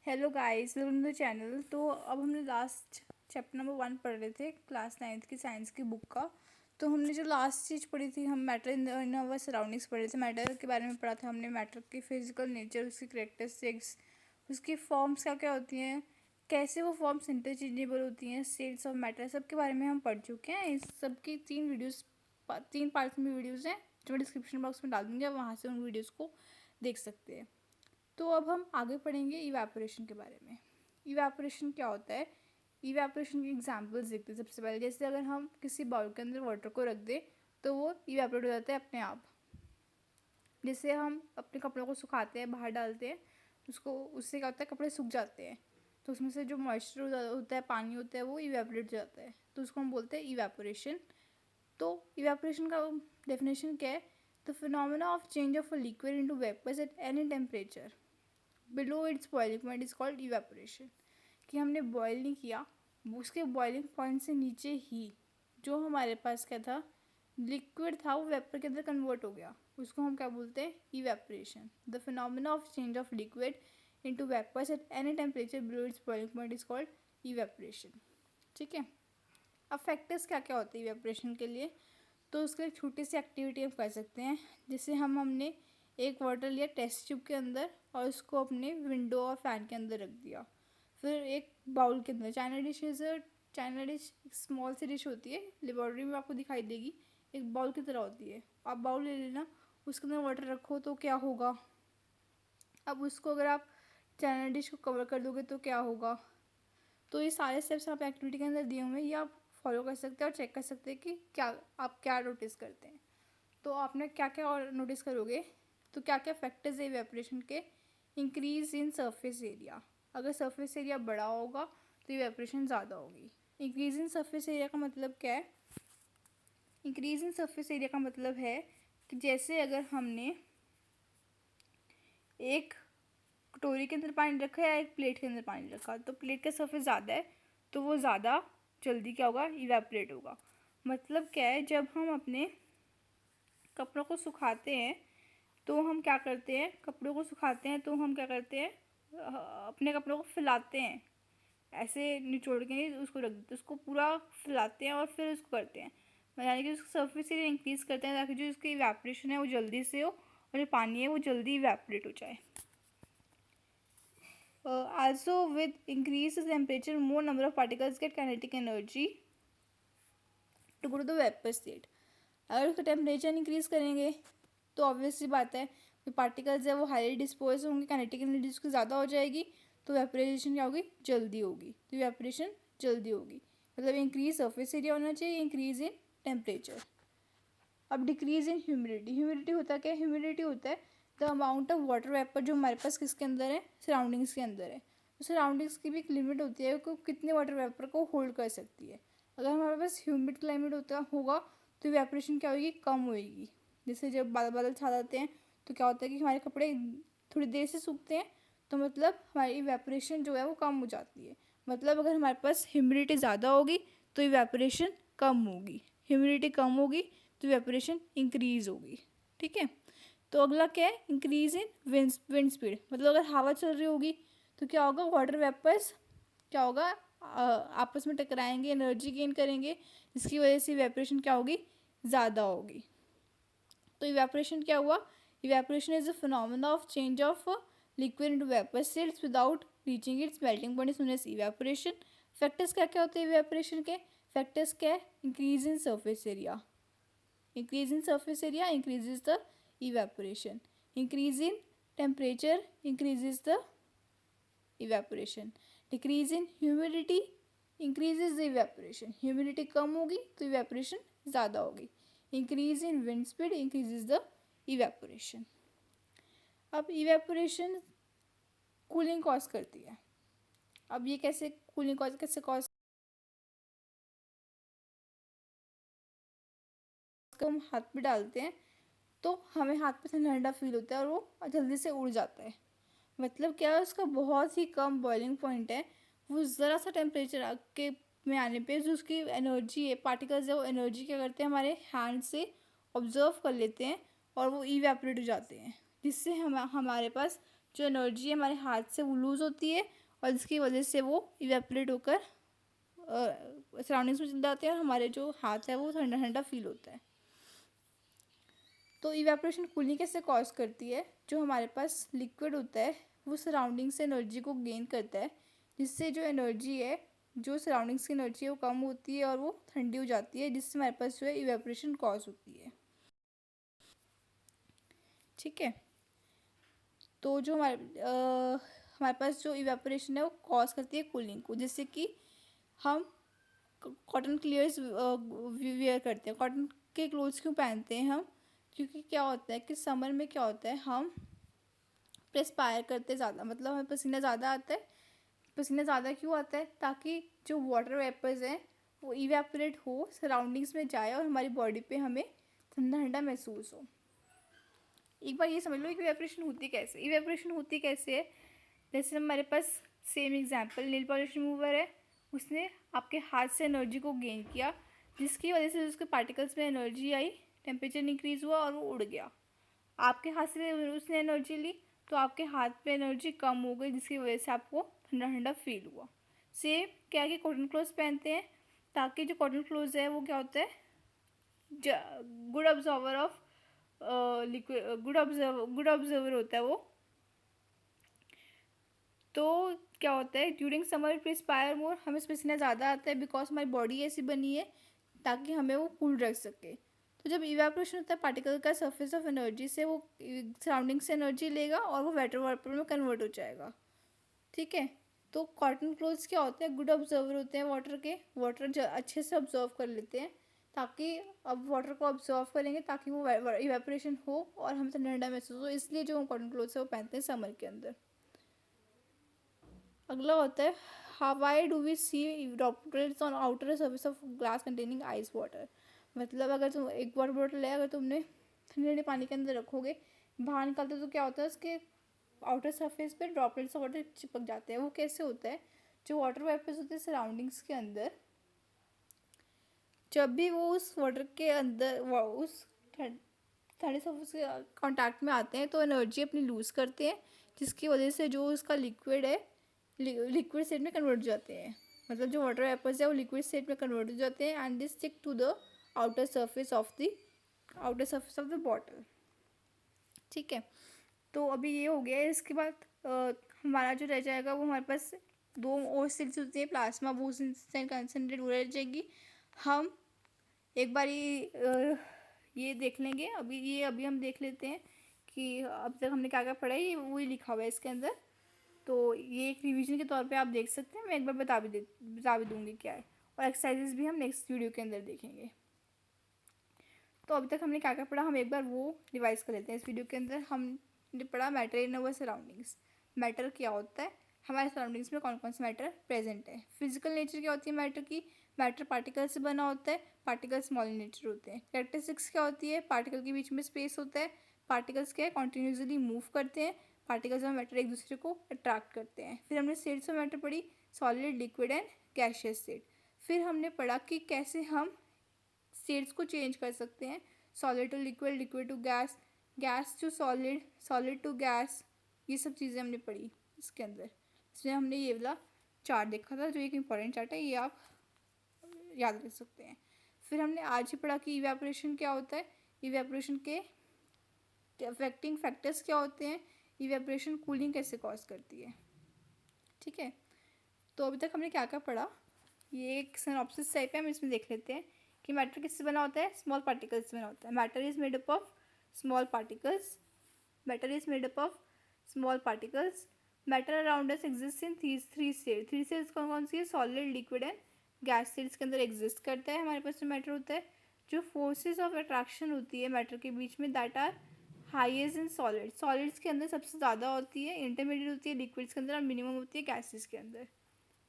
Hello guys, welcome to the channel. तो अब हमने लास्ट चैप्टर नंबर 1 पढ़ रहे थे क्लास 9th की साइंस की बुक का। तो हमने जो लास्ट चीज़ पढ़ी थी, हम मैटर इन अवर सराउंडिंग्स पढ़े थे। मैटर के बारे में पढ़ा था हमने, मैटर की फिजिकल नेचर, उसकी करेक्टरिस्टिक्स, उसकी फॉर्म्स क्या क्या होती हैं, कैसे वो फॉर्म्स इंटरचेंजेबल होती हैं, स्टेट्स ऑफ मैटर, सब के बारे में हम पढ़ चुके हैं। इस सब की 3 पार्ट्स में वीडियोज़ हैं जो मैं डिस्क्रिप्शन बॉक्स में डाल दूँगी, आप वहाँ से उन वीडियोज़ को देख सकते हैं। तो अब हम आगे पढ़ेंगे इवेपोरेशन के बारे में। इवेपोरेशन क्या होता है? इवेपोरेशन की एग्जांपल्स देखते हैं सबसे पहले। जैसे अगर हम किसी बाउल के अंदर वाटर को रख दें तो वो इवेपोरेट हो जाता है अपने आप। जैसे हम अपने कपड़ों को सुखाते हैं, बाहर डालते हैं, उसको उससे क्या होता है, कपड़े सूख जाते हैं, तो उसमें से जो मॉइस्चर होता है, पानी होता है, वो इवेपोरेट हो जाता है, तो उसको हम बोलते हैं इवेपोरेशन। तो इवेपोरेशन का डेफिनेशन क्या है? The phenomena of change of a liquid into vapours at any temperature below its boiling point is called evaporation. कि हमने बॉयल नहीं किया, उसके बॉइलिंग पॉइंट से नीचे ही जो हमारे पास क्या था, लिक्विड था, वो वेपर के अंदर कन्वर्ट हो गया, उसको हम क्या बोलते हैं, evaporation. The phenomena of change of liquid into vapours at any temperature below its boiling point is called evaporation. ठीक है। अब फैक्टर्स क्या क्या होते हैं इवेपोरेशन के लिए? तो उसके एक छोटी सी एक्टिविटी हम कर सकते हैं। जैसे हमने एक वाटर लिया टेस्ट ट्यूब के अंदर और उसको अपने विंडो और फैन के अंदर रख दिया। फिर एक बाउल के अंदर, चाइना डिश एक स्मॉल सी डिश होती है, लेबॉर्ट्री में आपको दिखाई देगी, एक बाउल की तरह होती है। आप बाउल ले लेना, उसके अंदर वाटर रखो तो क्या होगा। अब उसको अगर आप चाइना डिश को कवर कर दोगे तो क्या होगा। तो ये सारे स्टेप्स आप एक्टिविटी के अंदर दिए हुए हैं, ये आप फॉलो कर सकते हैं और चेक कर सकते हैं कि क्या आप क्या नोटिस करते हैं। तो आपने क्या क्या और नोटिस करोगे, तो क्या क्या फैक्टर्स है इवेपोरेशन के? इंक्रीज इन सरफेस एरिया, अगर सरफेस एरिया बड़ा होगा तो इवेपोरेशन ज़्यादा होगी। इंक्रीज इन सरफेस एरिया का मतलब क्या है? इंक्रीज इन सरफेस एरिया का मतलब है कि जैसे अगर हमने एक कटोरी के अंदर पानी रखा है या एक प्लेट के अंदर पानी रखा, तो प्लेट का सरफेस ज़्यादा है तो वो ज़्यादा जल्दी क्या होगा, इवेपोरेट होगा। मतलब क्या है, जब हम अपने कपड़ों को सुखाते हैं तो हम क्या करते हैं, कपड़ों को सुखाते हैं तो हम क्या करते हैं, अपने कपड़ों को फैलाते हैं, ऐसे निचोड़ के नहीं उसको रख देते, उसको पूरा फैलाते हैं और फिर उसको करते हैं, यानी कि उसको सरफेस एरिया इंक्रीज़ करते हैं ताकि जो उसकी इवेपोरेशन है वो जल्दी से हो और जो पानी है वो जल्दी इवेपोरेट हो जाए। Also with increased temperature more number of particles get kinetic energy to go to the vapor state। अगर उसका टेम्परेचर इंक्रीज़ करेंगे तो ऑब्वियस सी बात है कि पार्टिकल्स है वो हाईली डिस्पोज होंगे, काइनेटिक एनर्जी उसकी ज़्यादा हो जाएगी, तो वेपराइजेशन क्या होगी, जल्दी होगी, तो वेपरेशन जल्दी होगी। मतलब इंक्रीज सरफेस एरिया होना चाहिए, इंक्रीज इन टेम्परेचर। अब डिक्रीज इन ह्यूमिडिटी, ह्यूमिडिटी होता क्या है? ह्यूमिडिटी होता है the amount of water vapour जो हमारे पास किसके अंदर है, सराउंडिंग्स के अंदर है। तो सराउंडिंग्स की भी एक लिमिट होती है कि कितने वाटर वेपर को होल्ड कर सकती है। अगर हमारे पास ह्यूमिड क्लाइमेट होगा तो इवेपोरेशन क्या होगी, कम होएगी। जैसे जब बादल छा जाते हैं तो क्या होता है कि हमारे कपड़े थोड़ी देर से सूखते हैं, तो मतलब हमारी इवेपोरेशन जो है वो कम हो जाती है। मतलब अगर हमारे पास ह्यूमिडिटी ज़्यादा होगी तो इवेपोरेशन कम होगी, ह्यूमिडिटी कम होगी तो इवेपोरेशन इंक्रीज़ होगी। ठीक है। तो अगला क्या है, इंक्रीज इन विंड स्पीड। मतलब अगर हवा चल रही होगी तो क्या होगा, वाटर वेपर्स क्या होगा, आपस में टकराएंगे, एनर्जी गेन करेंगे, जिसकी वजह से इवेपोरेशन क्या होगी, ज़्यादा होगी। तो इवेपोरेशन क्या हुआ, evaporation is a phenomena of change of liquid into vapour states without reaching its melting point is known as evaporation. Factors क्या क्या होते हैं इवेपोरेशन के? फैक्टर्स क्या है, increase in surface area, increase in surface area increases the evaporation, increase in temperature increases the evaporation, decrease in humidity increases the evaporation, humidity कम होगी तो evaporation ज़्यादा होगी, increase in wind speed increases the evaporation। अब evaporation cooling cause करती है। अब ये कैसे कूलिंग कैसे कॉज, हम हाथ पे डालते हैं तो हमें हाथ पे ठंडा ठंडा फील होता है और वो जल्दी से उड़ जाता है। मतलब क्या है, उसका बहुत ही कम बॉइलिंग पॉइंट है, वो ज़रा सा टेम्परेचर के में आने पे जो उसकी एनर्जी है, पार्टिकल्स है, वो एनर्जी क्या करते हैं, हमारे हैंड से ऑब्जर्व कर लेते हैं और वो इवेपोरेट हो जाते हैं, जिससे हमारे पास जो एनर्जी है हमारे हाथ से वो लूज़ होती है और जिसकी वजह से वो इवेपोरेट होकर सराउंडिंग्स में चले जाते हैं और हमारे जो हाथ है वो ठंडा ठंडा फील होता है। तो इवेपोरेशन कूलिंग कैसे कॉज करती है? जो हमारे पास लिक्विड होता है वो सराउंडिंग से एनर्जी को गेन करता है, जिससे जो एनर्जी है, जो सराउंडिंग्स की एनर्जी है वो कम होती है और वो ठंडी हो जाती है, जिससे हमारे पास जो है इवेपोरेशन कॉज होती है। ठीक है, तो जो हमारे पास जो इवेपोरेशन है वो कॉज करती है कूलिंग को, जिससे कि हम कॉटन क्लियर्स वेयर करते हैं। कॉटन के क्लोथ्स क्यों पहनते हैं हम? क्योंकि क्या होता है कि समर में क्या होता है, हम प्रेस्पायर करते ज़्यादा, मतलब हमें पसीना ज़्यादा आता है। पसीना ज़्यादा क्यों आता है? ताकि जो वाटर वेपर्स हैं वो इवेपोरेट हो, सराउंडिंग्स में जाए और हमारी बॉडी पे हमें ठंडा ठंडा महसूस हो। एक बार ये समझ लो कि इवेपोरेशन होती कैसे। इवेपोरेशन होती कैसे है? जैसे हमारे पास same example nail polish remover है, उसने आपके हाथ से एनर्जी को गेन किया, जिसकी वजह से उसके पार्टिकल्स में एनर्जी आई, टेम्परेचर इंक्रीज़ हुआ और वो उड़ गया। आपके हाथ से उसने एनर्जी ली तो आपके हाथ पे एनर्जी कम हो गई, जिसकी वजह से आपको ठंडा ठंडा फील हुआ। सेम क्या है कि कॉटन क्लोथ्स पहनते हैं ताकि जो कॉटन क्लोथ्स है वो क्या होता है, good observer of liquid, good observer होता है वो। तो क्या होता है, ड्यूरिंग समर प्रिस्पायर मोर, हमें पसीना ज़्यादा आता है बिकॉज हमारी बॉडी ऐसी बनी है ताकि हमें वो कूल रख सके। तो जब इवेपोरेशन होता है पार्टिकल का सरफेस ऑफ एनर्जी से वो सराउंडिंग से एनर्जी लेगा और वो वाटर वेपर में कन्वर्ट हो जाएगा। ठीक है, तो कॉटन क्लोथ्स क्या होते हैं, गुड ऑब्जर्वर होते हैं वाटर के, वाटर अच्छे से ऑब्जर्व कर लेते हैं, ताकि अब वाटर को ऑब्जर्व करेंगे ताकि वो इवेपोरेशन हो और हम ठंडा ठंडा महसूस हो, इसलिए जो हम कॉटन क्लोथ्स है वो पहनते हैं समर के अंदर। अगला होता है how do we see droplets on outer surface of glass containing ice water. मतलब अगर तुम एक वाटर बॉटल है, अगर तुमने ठंडे ठंडे पानी के अंदर रखोगे, बाहर निकालते तो क्या होता है, उसके आउटर सरफेस पे ड्रॉपलेट्स ऑफ वाटर चिपक जाते हैं। वो कैसे होता है, जो वाटर वेपर्स होते हैं सराउंडिंग्स के अंदर, जब भी वो उस वाटर के अंदर उस ठंडे सरफेस के कॉन्टैक्ट में आते हैं तो एनर्जी अपनी लूज़ करते हैं, जिसकी वजह से जो उसका लिक्विड है लिक्विड स्टेट में कन्वर्ट हो जाते हैं। मतलब जो वाटर वेपर्स है वो लिक्विड स्टेट में कन्वर्ट हो जाते हैं and this stick to the outer surface of the bottle. ठीक है, तो अभी ये हो गया है। इसके बाद हमारा जो रह जाएगा वो हमारे पास दो और सेल्स होती है, प्लाज्मा वो कंसनट्रेट हो रह जाएगी। हम एक बार ये देख लेंगे। अभी हम देख लेते हैं कि अब तक हमने क्या क्या पढ़ा है, ये वही लिखा हुआ है इसके अंदर। तो ये एक रिवीजन के तौर पे आप देख सकते हैं, मैं एक बार बता भी दूंगी क्या है, और एक्सरसाइजेस भी हम नेक्स्ट वीडियो के अंदर देखेंगे। तो अभी तक हमने क्या क्या पढ़ा, हम एक बार वो रिवाइज कर लेते हैं। इस वीडियो के अंदर हमने पढ़ा matter in our surroundings. Matter क्या होता है, हमारे सराउंडिंग्स में कौन कौन सा मैटर प्रेजेंट है। फिजिकल नेचर क्या होती है मैटर की, मैटर पार्टिकल से बना होता है, पार्टिकल स्मॉल इन नेचर होते हैं। कैरेक्टरिस्टिक्स क्या होती है, पार्टिकल के बीच में स्पेस होता है, पार्टिकल्स क्या है कॉन्टीन्यूसली मूव करते हैं, पार्टिकल्स और मैटर एक दूसरे को अट्रैक्ट करते हैं। फिर हमने स्टेट्स ऑफ मैटर पढ़ी, solid, liquid and gaseous state. फिर हमने पढ़ा कि कैसे हम स्टेट्स को चेंज कर सकते हैं, solid to liquid, liquid to gas, gas to solid, solid to gas. ये सब चीज़ें हमने पढ़ी इसके अंदर। इसमें हमने ये वाला चार्ट देखा था जो एक इम्पॉर्टेंट चार्ट है, ये आप याद रख सकते हैं। फिर हमने आज ही पढ़ा कि इवेपोरेशन क्या होता है, इवेपोरेशन के अफेक्टिंग फैक्टर्स क्या होते हैं, इवेपोरेशन कूलिंग कैसे कॉज करती है। ठीक है, तो अभी तक हमने क्या क्या पढ़ा, ये एक सिनॉप्सिस टाइप है, हम इसमें देख लेते हैं कि मैटर किससे बना होता है, स्मॉल पार्टिकल्स से बना होता है। Matter is made up of small particles, matter is made up of small particles. Matter around us exist in three state. Three states कौन कौन सी है, solid, liquid and gas states के अंदर एग्जिस्ट करता है हमारे पास जो मैटर होता है। जो फोर्सेज ऑफ अट्रैक्शन होती है मैटर के बीच में, that are highest in solid. Solids के अंदर सबसे ज़्यादा होती है, इंटरमीडिएट होती है लिक्विड्स के अंदर, और मिनिमम होती है गैसेस के अंदर।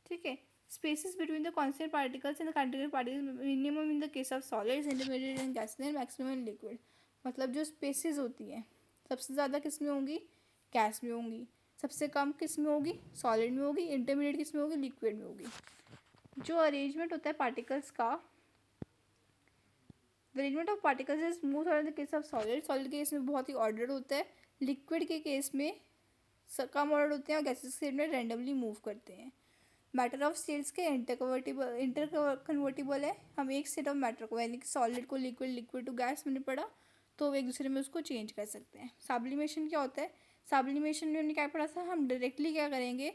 ठीक है, spaces between the constant particles and the continuous particles minimum in the case of solids, intermediate in gases and maximum in liquid। मतलब जो स्पेसिस होती हैं सबसे ज़्यादा किस में होंगी, गैस में होंगी, सबसे कम किस में होगी, सॉलिड में होगी, इंटरमीडिएट किस में होगी, लिक्विड में होगी। जो अरेंजमेंट होता है पार्टिकल्स का, the arrangement of particles is smooth और in the case of solid. Solid के केस में बहुत ही ऑर्डर्ड होता है, लिक्विड के केस में कम ऑर्डर होते हैं और गैसेस स्टेट में रेंडमली मूव करते हैं। मैटर ऑफ स्टेट्स के इंटर कन्वर्टिबल है। हम एक स्टेट ऑफ मैटर को यानी कि सॉलिड को लिक्विड, लिक्विड टू गैस मैंने पढ़ा, तो एक दूसरे में उसको चेंज कर सकते हैं। सब्लिमेशन क्या होता है? सब्लिमेशन में हमने क्या पढ़ा था? हम डायरेक्टली क्या करेंगे,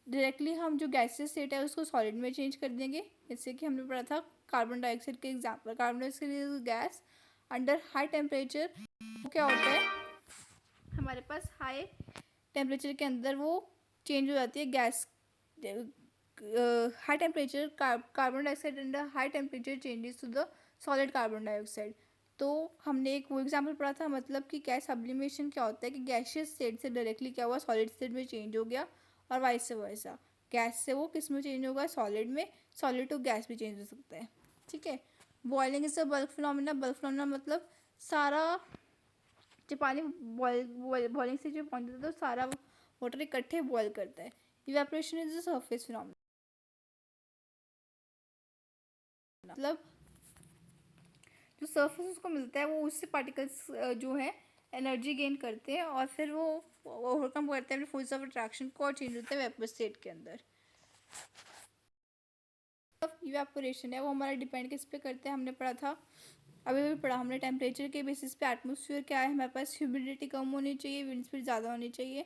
डायरेक्टली हम जो गैसेस स्टेट है उसको सॉलिड में चेंज कर देंगे। जैसे कि हमने पढ़ा था कार्बन डाइऑक्साइड के example. Carbon dioxide gas under high temperature क्या होता है, हमारे पास हाई टेम्परेचर के अंदर वो चेंज हो जाती है gas. High temperature carbon dioxide under high temperature changes to the solid carbon dioxide. तो हमने एक वो एग्जाम्पल पढ़ा था, मतलब कि गैस सब्लिमेशन क्या होता है कि गैसियस स्टेट से डायरेक्टली क्या हुआ, सॉलिड स्टेट में चेंज हो गया, और वाइस वर्सा गैस से वो किस में चेंज होगा, सॉलिड में। सॉलिड टू गैस भी चेंज हो सकता है, ठीक है। Boiling is a bulk phenomena. Bulk phenomena मतलब सारा जब पानी बॉइलिंग से जो पहुँचता है तो सारा वाटर इकट्ठे बॉयल करता है। Evaporation is a surface phenomena, मतलब जो सरफेस उसको मिलता है वो उससे पार्टिकल्स जो है एनर्जी गेन करते हैं और फिर वो ओवरकम करते हैं अपने फोर्स ऑफ अट्रैक्शन को और चेंज होता है वेपर स्टेट के अंदर। इवेपोरेशन है वो हमारा डिपेंड किस पे करते हैं, हमने पढ़ा था, अभी भी पढ़ा हमने, टेम्परेचर के बेसिस पे। एटमोसफियर क्या है हमारे पास, ह्यूमिडिटी कम होनी चाहिए, विंड स्पीड ज़्यादा होनी चाहिए।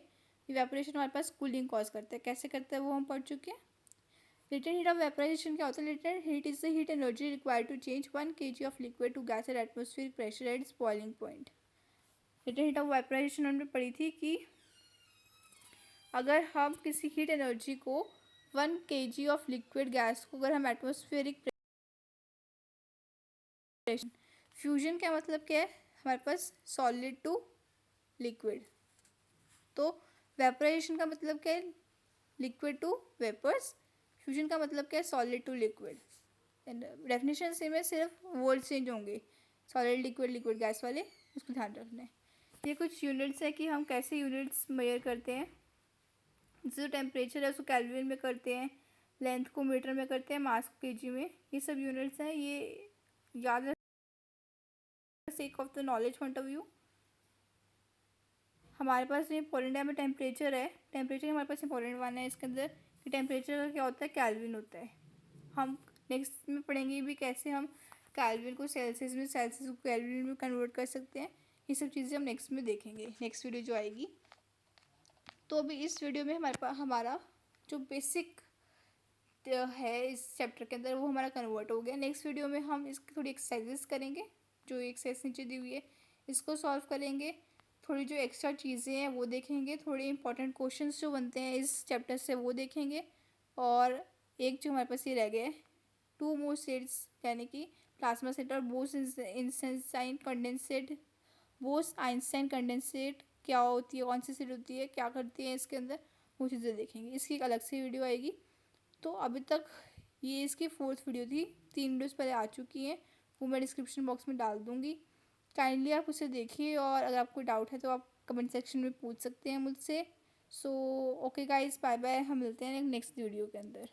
इवेपोरेशन हमारे पास कूलिंग कॉज करता है, कैसे करता है वो हम पढ़ चुके हैं। लेटेंट हीट ऑफ वेपराइजेशन क्या होता है? Latent heat is the heat energy required to change 1 kg of liquid to gas at atmospheric pressure at its boiling point. Latent heat of vaporisation हमने पढ़ी थी कि अगर हम किसी हीट एनर्जी को 1 kg ऑफ लिक्विड गैस को अगर हम एटमोस्फेरिक प्रेशर, फ्यूजन क्या मतलब क्या है हमारे पास, सॉलिड टू लिक्विड। तो वेपराइजेशन का मतलब क्या है, लिक्विड टू वेपर्स। फ्यूजन का मतलब क्या है, solid to liquid. Definition same है, सिर्फ वर्ड चेंज होंगे, सॉलिड लिक्विड लिक्विड गैस वाले, उसको ध्यान रखना है। ये कुछ यूनिट्स है कि हम कैसे यूनिट्स मेजर करते हैं। जो टेम्परेचर है उसको केल्विन में करते हैं, लेंथ को मीटर में करते हैं, मास को केजी में। ये सब यूनिट्स हैं, ये याद रख sake of the knowledge point of view. हमारे पास ये इंपॉर्टेंट है, हमें टेम्परेचर है, टेम्परेचर हमारे पास इंपॉर्टेंट वन है इसके अंदर कि टेम्परेचर का क्या होता है, केल्विन होता है। हम नेक्स्ट में पढ़ेंगे भी कैसे हम केल्विन को सेल्सियस में, सेल्सियस को केल्विन में कन्वर्ट कर सकते हैं। ये सब चीज़ें हम नेक्स्ट में देखेंगे, नेक्स्ट वीडियो जो आएगी। तो अभी इस वीडियो में हमारे पास हमारा जो बेसिक है इस चैप्टर के अंदर वो हमारा कन्वर्ट हो गया। नेक्स्ट वीडियो में हम इसकी थोड़ी एक्सरसाइजेस करेंगे, जो एक्सरसाइज नीचे दी हुई है इसको सॉल्व करेंगे। थोड़ी जो एक्स्ट्रा चीज़ें हैं वो देखेंगे, थोड़े इंपॉर्टेंट क्वेश्चंस जो बनते हैं इस चैप्टर से वो देखेंगे। और एक जो हमारे पास ये रह गया है, 2 मोर स्टेट्स यानी कि प्लाज्मा स्टेट और Bose Einstein condensate. Bose Einstein condensate क्या होती है, कौन सी स्टेट होती है, क्या करती है इसके अंदर, वो चीज़ें देखेंगे। इसकी एक अलग से वीडियो आएगी। तो अभी तक ये इसकी 4th वीडियो थी, 3 वीडियोस पहले आ चुकी हैं, वो मैं डिस्क्रिप्शन बॉक्स में डाल दूँगी। काइंडली आप उसे देखिए और अगर आपको डाउट है तो आप कमेंट सेक्शन में पूछ सकते हैं मुझसे। So okay guys, bye bye, हम मिलते हैं नेक्स्ट वीडियो के अंदर।